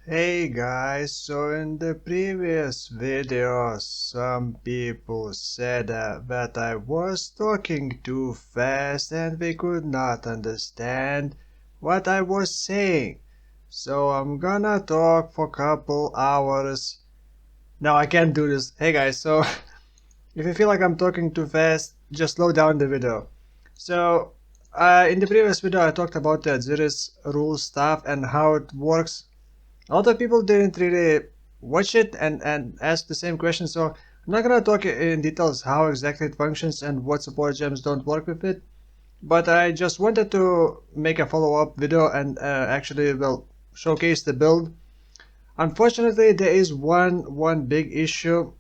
Hey guys, so in the previous video some people said that I was talking too fast and they could not understand what I was saying. So I'm gonna talk for a couple hours. No, I can't do this. Hey guys, so if you feel like I'm talking too fast, just slow down the video. So in the previous video I talked about the Atziri's rule stuff and how it works. A lot of people didn't really watch it and ask the same question, so I'm not gonna talk in details how exactly it functions and what support gems don't work with it, but I just wanted to make a follow-up video and actually showcase the build. Unfortunately, there is one big issue.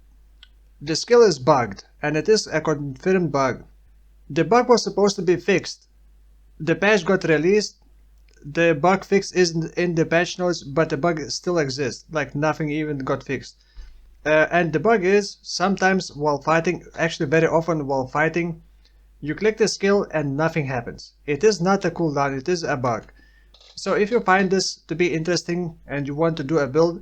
The skill is bugged, and it is a confirmed bug. The bug was supposed to be fixed. The patch got released. The bug fix isn't in the patch notes, but the bug still exists, like nothing even got fixed. And the bug is sometimes while fighting, actually very often while fighting, you click the skill and nothing happens. It is not a cooldown, it is a bug. So if you find this to be interesting and you want to do a build,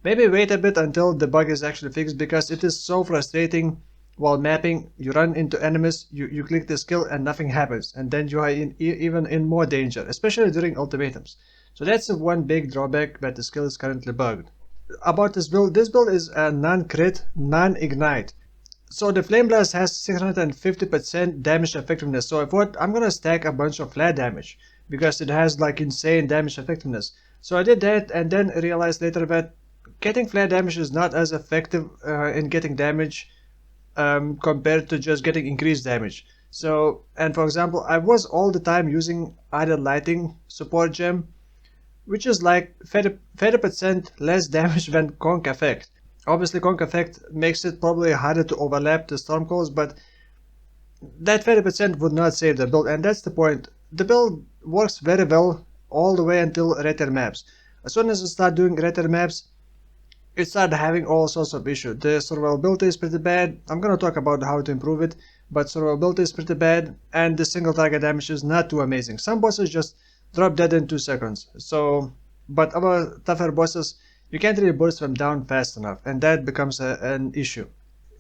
maybe wait a bit until the bug is actually fixed, because it is so frustrating while mapping. You run into enemies, you click the skill and nothing happens, and then you are even in more danger, especially during ultimatums. So that's the one big drawback, that the skill is currently bugged. About this build is a non-crit, non-ignite. So the Flame Blast has 650% damage effectiveness. So I thought I'm gonna stack a bunch of flare damage because it has like insane damage effectiveness. So I did that and then realized later that getting flare damage is not as effective in getting damage compared to just getting increased damage. So, and for example, I was all the time using either lighting support gem, which is like 30% less damage than Conk effect. Obviously, Conk effect makes it probably harder to overlap the storm calls, but that 30% would not save the build, and that's the point. The build works very well all the way until Retter maps. As soon as you start doing Retter maps, it started having all sorts of issues. The survivability is pretty bad. I'm gonna talk about how to improve it, but survivability is pretty bad, and the single target damage is not too amazing. Some bosses just drop dead in 2 seconds. So, but other tougher bosses, you can't really burst them down fast enough, and that becomes an issue.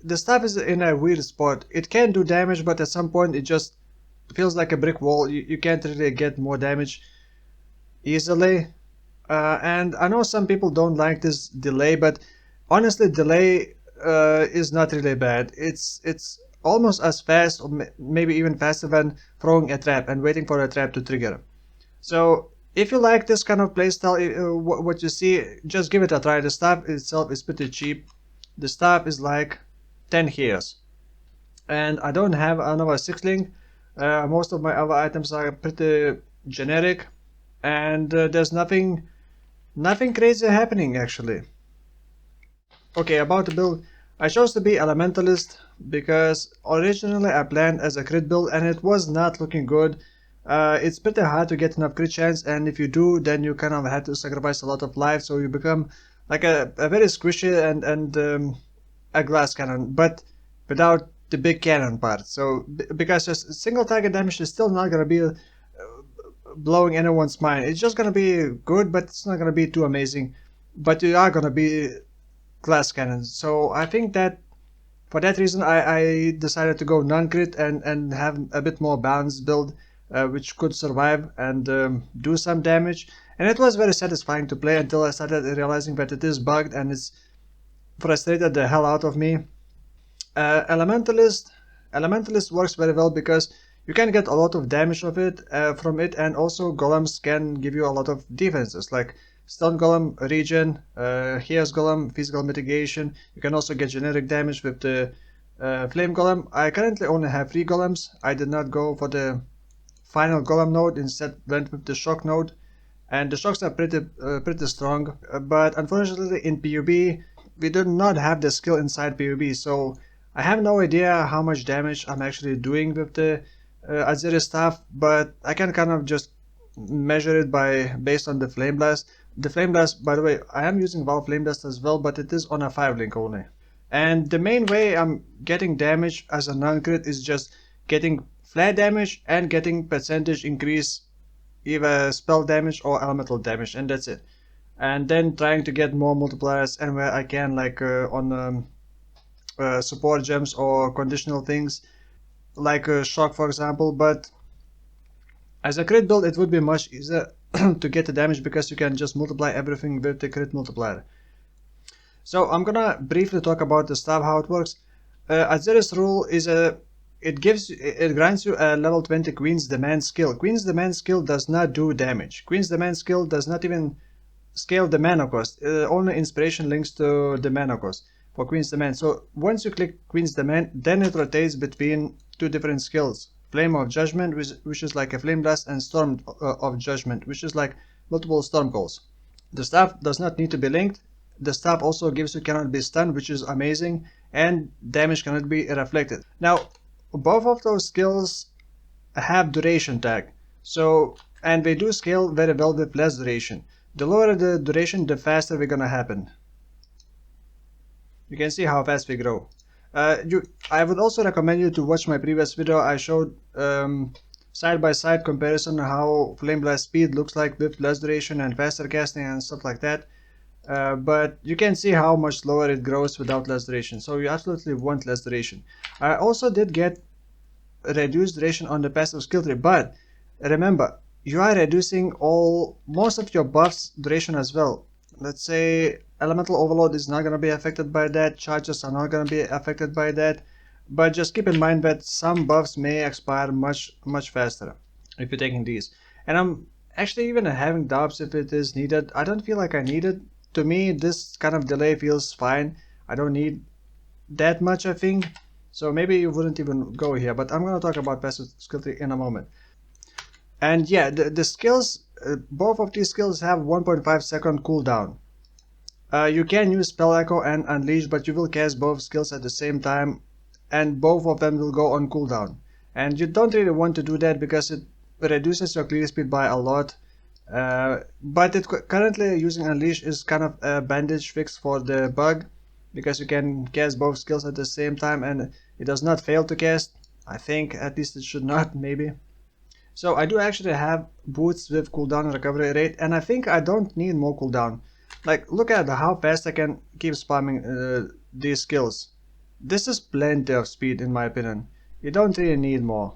The stuff is in a weird spot. It can do damage, but at some point it just feels like a brick wall. You can't really get more damage easily. And I know some people don't like this delay, but honestly, delay is not really bad. It's almost as fast, or maybe even faster than throwing a trap and waiting for a trap to trigger. So if you like this kind of playstyle, what you see, just give it a try. The stuff itself is pretty cheap. The stuff is like 10 hairs. And I don't have another 6 link. Most of my other items are pretty generic, and there's nothing crazy happening actually. Okay, about the build, I chose to be Elementalist because originally I planned as a crit build and it was not looking good. It's pretty hard to get enough crit chance, and if you do, then you kind of have to sacrifice a lot of life, so you become like a very squishy and a glass cannon, but without the big cannon part. So because just single target damage is still not gonna be blowing anyone's mind. It's just gonna be good, but it's not gonna be too amazing. But you are gonna be glass cannons. So I think that for that reason I decided to go non-crit and have a bit more balanced build, which could survive and do some damage. And it was very satisfying to play until I started realizing that it is bugged and it's frustrated the hell out of me. Elementalist works very well because you can get a lot of damage of it from it, and also golems can give you a lot of defenses like stun golem, regen, here's golem, physical mitigation. You can also get generic damage with the flame golem. I currently only have 3 golems. I did not go for the final golem node, instead went with the shock node, and the shocks are pretty strong, but unfortunately in PUB we do not have the skill inside PUB, so I have no idea how much damage I'm actually doing with the Atziri stuff, but I can kind of just measure it based on the Flame Blast. The Flame Blast, by the way, I am using Valve Flame Blast as well, but it is on a 5 link only. And the main way I'm getting damage as a non-crit is just getting flare damage and getting percentage increase, either spell damage or elemental damage, and that's it. and then trying to get more multipliers anywhere I can, like on support gems or conditional things like shock, for example. But as a crit build, it would be much easier to get the damage because you can just multiply everything with the crit multiplier. So I'm gonna briefly talk about the staff, how it works. Atziri's rule is it grants you a level 20 Queen's Demand skill. Queen's Demand skill does not do damage. Queen's Demand skill does not even scale the mana cost. Only inspiration links to the mana cost for Queen's Demand. So once you click Queen's Demand, then it rotates between two different skills. Flame of Judgment, which is like a Flame Blast, and Storm of Judgment, which is like multiple Storm Calls. The staff does not need to be linked. The staff also gives you cannot be stunned, which is amazing, and damage cannot be reflected. Now, both of those skills have duration tag, so and they do scale very well with less duration. The lower the duration, the faster we're gonna happen. You can see how fast we grow. I would also recommend you to watch my previous video. I showed side-by-side comparison how Flame Blast speed looks like with less duration and faster casting and stuff like that. But you can see how much slower it grows without less duration. So you absolutely want less duration. I also did get reduced duration on the passive skill tree, but remember, you are reducing most of your buffs duration as well. Let's say Elemental Overload is not going to be affected by that, charges are not going to be affected by that, but just keep in mind that some buffs may expire much faster if you're taking these. And I'm actually even having doubts if it is needed. I don't feel like I need it. To me, this kind of delay feels fine. I don't need that much, I think. So maybe you wouldn't even go here, but I'm going to talk about passive skill tree in a moment. And yeah, the skills, both of these skills have 1.5 second cooldown. You can use Spell Echo and Unleash, but you will cast both skills at the same time, and both of them will go on cooldown. And you don't really want to do that because it reduces your clear speed by a lot. But currently using Unleash is kind of a bandage fix for the bug, because you can cast both skills at the same time and it does not fail to cast. I think, at least it should not, maybe. So I do actually have boots with cooldown and recovery rate, and I think I don't need more cooldown. Like, look at how fast I can keep spamming these skills. This is plenty of speed in my opinion. You don't really need more.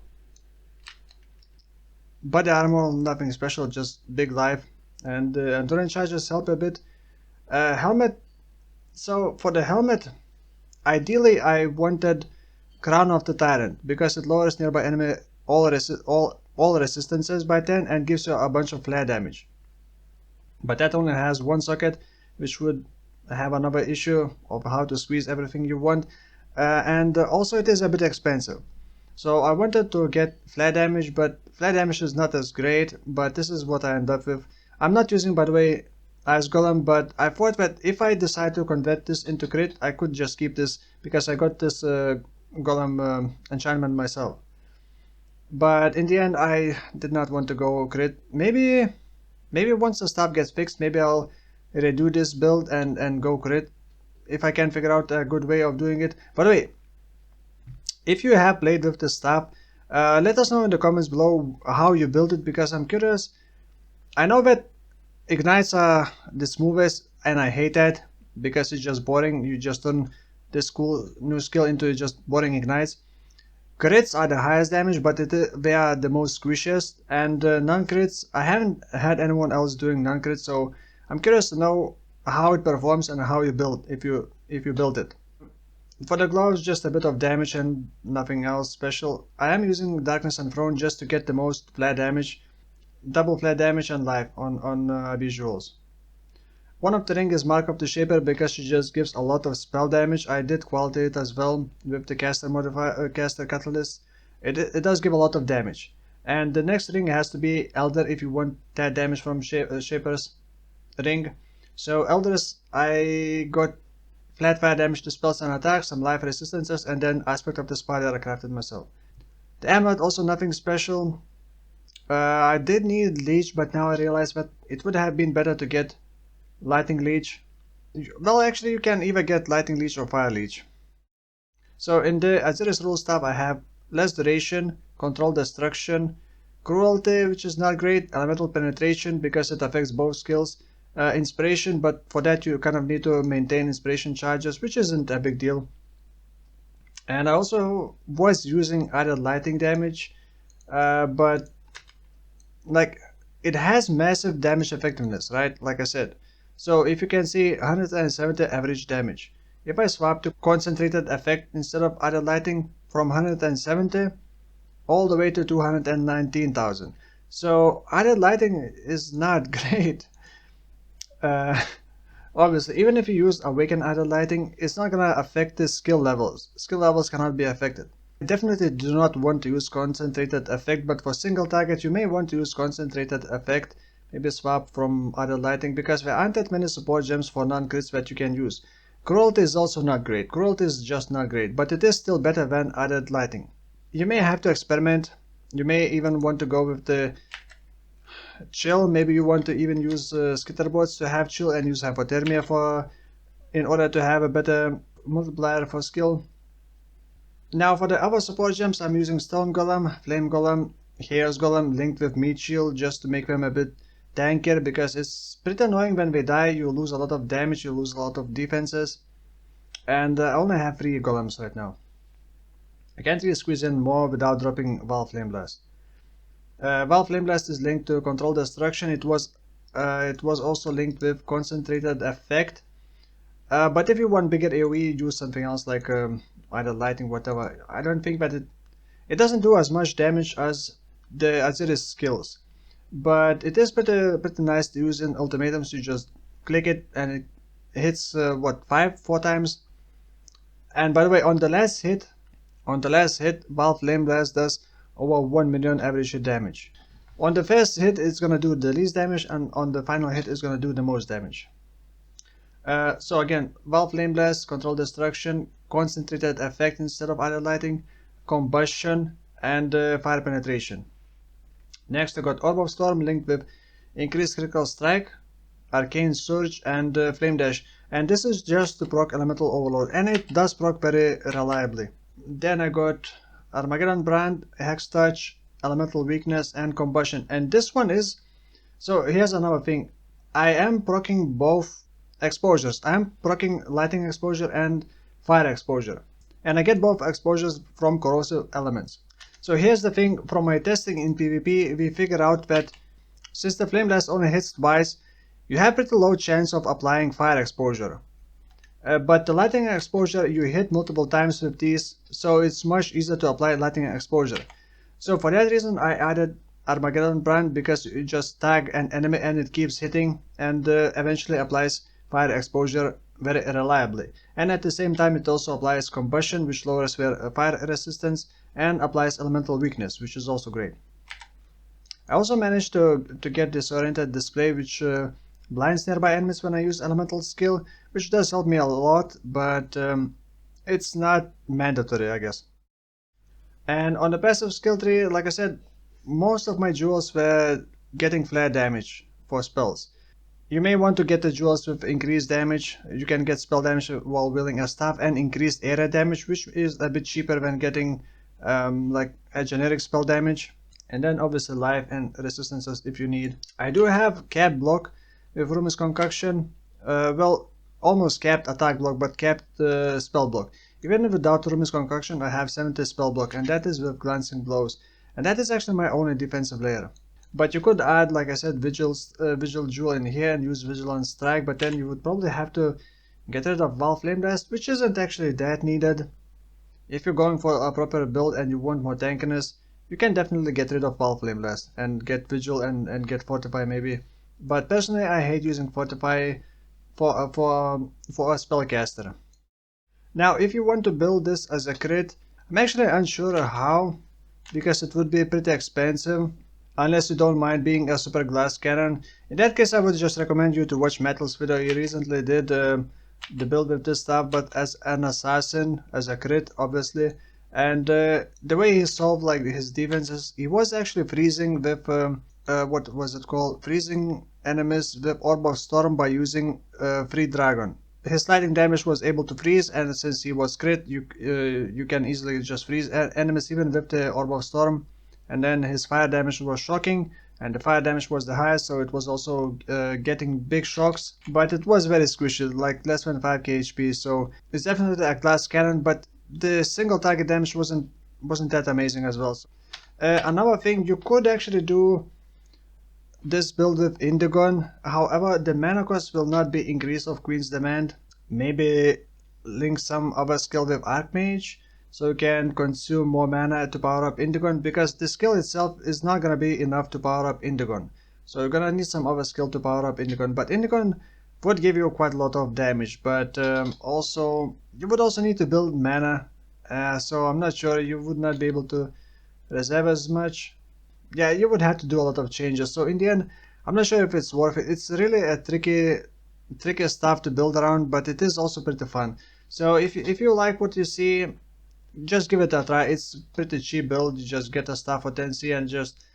Body armor, nothing special, just big life, and endurance charges help a bit. Helmet. So for the helmet, ideally I wanted Crown of the Tyrant because it lowers nearby enemy all resistances by 10 and gives you a bunch of flare damage. But that only has one socket, which would have another issue of how to squeeze everything you want, and also it is a bit expensive. So I wanted to get flare damage, but flare damage is not as great, but this is what I end up with. I'm not using, by the way, Ice Golem, but I thought that if I decide to convert this into crit, I could just keep this because I got this Golem enchantment myself. But in the end, I did not want to go crit. Maybe once the stuff gets fixed, maybe I'll redo this build and go crit if I can figure out a good way of doing it. By the way, if you have played with this stuff, let us know in the comments below how you build it, because I'm curious. I know that ignites are the smoothest and I hate that because it's just boring. You just turn this cool new skill into just boring ignites. Crits are the highest damage, but they are the most squishiest, and non-crits, I haven't had anyone else doing non-crits, so I'm curious to know how it performs and how you build, if you build it. For the gloves, just a bit of damage and nothing else special. I am using Darkness Enthroned just to get the most flare damage, double flare damage and life on visuals. One of the ring is Mark of the Shaper because she just gives a lot of spell damage. I did quality it as well with the caster modifier, caster catalyst. It does give a lot of damage. And the next ring has to be Elder if you want that damage from Shaper's ring. So Elders, I got flat fire damage to spells and attacks, some life resistances, and then Aspect of the Spider I crafted myself. The amulet, also nothing special. I did need Leech, but now I realize that it would have been better to get Lightning Leech. Well, actually you can either get Lightning Leech or Fire Leech. So in the Atziri's rule stuff I have less duration, control destruction, cruelty, which is not great, elemental penetration because it affects both skills, inspiration, but for that you kind of need to maintain inspiration charges, which isn't a big deal. And I also was using added lighting damage, but like it has massive damage effectiveness, right? Like I said. So if you can see 170 average damage. If I swap to concentrated effect instead of added lighting from 170 all the way to 219,000. So added lighting is not great. Uh, Obviously, even if you use awaken added lighting, it's not gonna affect the skill levels. Skill levels cannot be affected. I definitely do not want to use concentrated effect, but for single target you may want to use concentrated effect. Maybe swap from added lighting, because there aren't that many support gems for non-crits that you can use. Cruelty is also not great. Cruelty is just not great, but it is still better than added lighting. You may have to experiment. You may even want to go with the chill. Maybe you want to even use skitterbots to have chill and use hypothermia in order to have a better multiplier for skill. Now for the other support gems, I'm using Stone Golem, Flame Golem, Chaos Golem linked with Meat Shield just to make them a bit tankier, because it's pretty annoying when they die. You lose a lot of damage, you lose a lot of defenses, and I only have 3 golems right now. I can't really squeeze in more without dropping Val Flame Blast. Val Flame Blast is linked to Control Destruction. It was also linked with Concentrated Effect. But if you want bigger AoE, use something else like either lighting, whatever. I don't think that it doesn't do as much damage as the Atziri's skills, but it is pretty nice to use in Ultimatum. So you just click it and it hits 4 times. And by the way, on the last hit, Val Flame Blast does over 1 million average hit damage. On the first hit it's gonna do the least damage, and on the final hit it's gonna do the most damage. So again, Val Flame Blast, Control Destruction, Concentrated Effect instead of added lighting, Combustion, and Fire Penetration. Next I got Orb of Storm linked with Increased Critical Strike, Arcane Surge, and Flame Dash. And this is just to proc Elemental Overload, and it does proc very reliably. Then I got Armageddon Brand, Hex Touch, Elemental Weakness, and Combustion. And this one is... So here's another thing. I am proccing both exposures. I am proccing Lightning Exposure and Fire Exposure. And I get both exposures from corrosive elements. So here's the thing. From my testing in PvP, we figured out that since the Flame Blast only hits twice, you have pretty low chance of applying Fire Exposure. But the Lightning Exposure, you hit multiple times with these, so it's much easier to apply Lightning Exposure. So for that reason I added Armageddon Brand, because you just tag an enemy and it keeps hitting and eventually applies Fire Exposure very reliably. And at the same time it also applies Combustion, which lowers their fire resistance, and applies Elemental Weakness, which is also great. I also managed to get Disoriented Display, which blinds nearby enemies when I use Elemental skill, which does help me a lot, but it's not mandatory, I guess. And on the passive skill tree, like I said, most of my jewels were getting flare damage for spells. You may want to get the jewels with increased damage. You can get spell damage while wielding a staff, and increased area damage, which is a bit cheaper than getting like a generic spell damage. And then obviously life and resistances if you need. I do have capped block with Rumi's Concoction. Well, almost capped attack block, but capped spell block. Even without Rumi's Concoction, I have 70 spell block, and that is with Glancing Blows. And that is actually my only defensive layer. But you could add, like I said, Vigil Jewel in here and use Vigilant Strike, but then you would probably have to get rid of Val Flame Blast, which isn't actually that needed. If you're going for a proper build and you want more tankiness, you can definitely get rid of Val Flame Blast and get Vigil and get Fortify maybe. But personally, I hate using Fortify for a spellcaster. Now, if you want to build this as a crit, I'm actually unsure how, because it would be pretty expensive, unless you don't mind being a super glass cannon. In that case, I would just recommend you to watch Metal's video. He recently did the build with this stuff, but as an assassin, as a crit, obviously. And the way he solved like his defenses, he was actually freezing with what was it called? Freezing enemies with Orb of Storm by using Free Dragon. His sliding damage was able to freeze, and since he was crit, you can easily just freeze enemies even with the Orb of Storm. And then his fire damage was shocking, and the fire damage was the highest, so it was also getting big shocks, but it was very squishy, like less than 5k HP, so it's definitely a class cannon, but the single target damage wasn't that amazing as well. Another thing, you could actually do this build with Indigon, however the mana cost will not be increase of Queen's Demand. Maybe link some other skill with Archmage, so you can consume more mana to power up Indigon, because the skill itself is not gonna be enough to power up Indigon. So you're gonna need some other skill to power up Indigon, but Indigon would give you quite a lot of damage, but also you would also need to build mana, so I'm not sure, you would not be able to reserve as much. Yeah, you would have to do a lot of changes, so in the end I'm not sure if it's worth it. It's really a tricky stuff to build around, but it is also pretty fun. So if you like what you see, just give it a try. It's pretty cheap build. You just get a stuff for 10c and just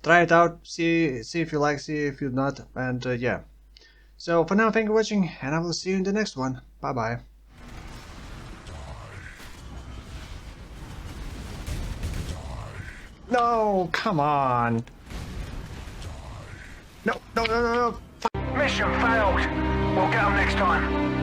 try it out, see if you like, see if you not, and yeah. So for now, thank you for watching, and I will see you in the next one. Bye bye. No, come on. No. Mission failed. We'll get them next time.